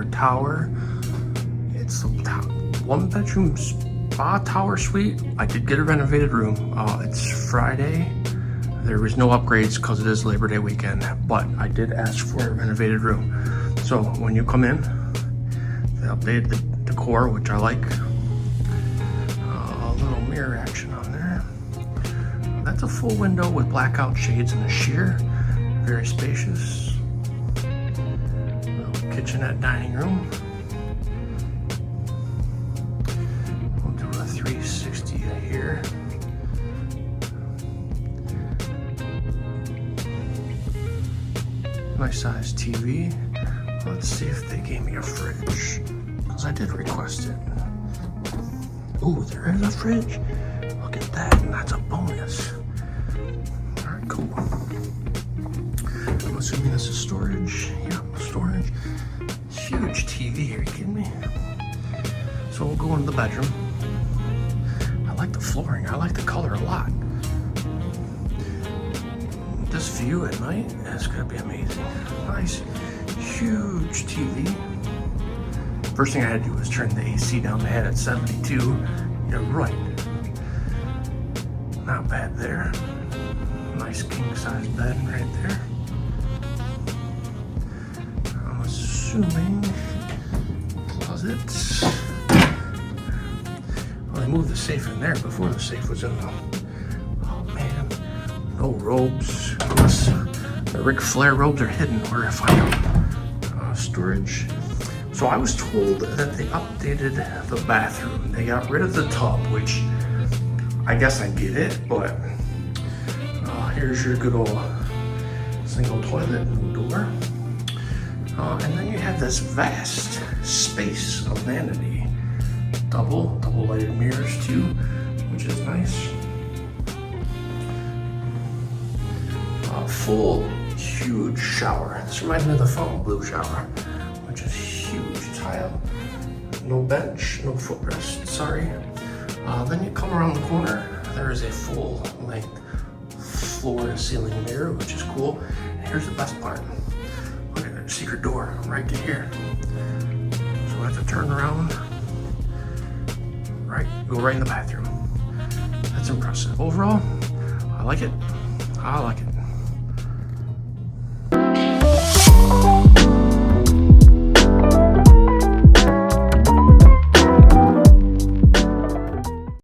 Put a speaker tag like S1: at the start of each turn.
S1: our tower. It's a one bedroom spa tower suite. I did get a renovated room. It's Friday. There was no upgrades because it is Labor Day weekend, but I did ask for a renovated room. So when you come in, they updated the decor, which I like. A little mirror action on there. That's a full window with blackout shades and a sheer. Very spacious. Little kitchenette dining room. We'll do a 360 here. Nice size TV. Let's see if they gave me a fridge, because I did request it. Ooh, there is a fridge. Look at that, and that's a bonus. All right, cool. I'm assuming this is storage. Yeah, storage. Huge TV, are you kidding me? So we'll go into the bedroom. I like the flooring, I like the color a lot. This view at night is gonna be amazing. Nice, huge TV. First thing I had to do was turn the AC down. They had it at 72. You're right. Not bad there. Nice king size bed right there. I'm assuming closet. Well, they moved the safe in there before the safe was in the. Oh man, no robes. Unless the Ric Flair robes are hidden, where to find them. Storage. So I was told that they updated the bathroom. They got rid of the tub, which I guess I get it, but here's your good old single toilet, no door. And then you have this vast space of vanity. Double lighted mirrors too, which is nice. Full, huge shower. This reminds me of the phone blue shower, which is huge. Tile, no bench, no footrest, sorry. Then you come around the corner, there is a full length floor to ceiling mirror, which is cool. And here's the best part. Look at that secret door right to here. So I have to turn around, go right in the bathroom. That's impressive. Overall, I like it. I like it.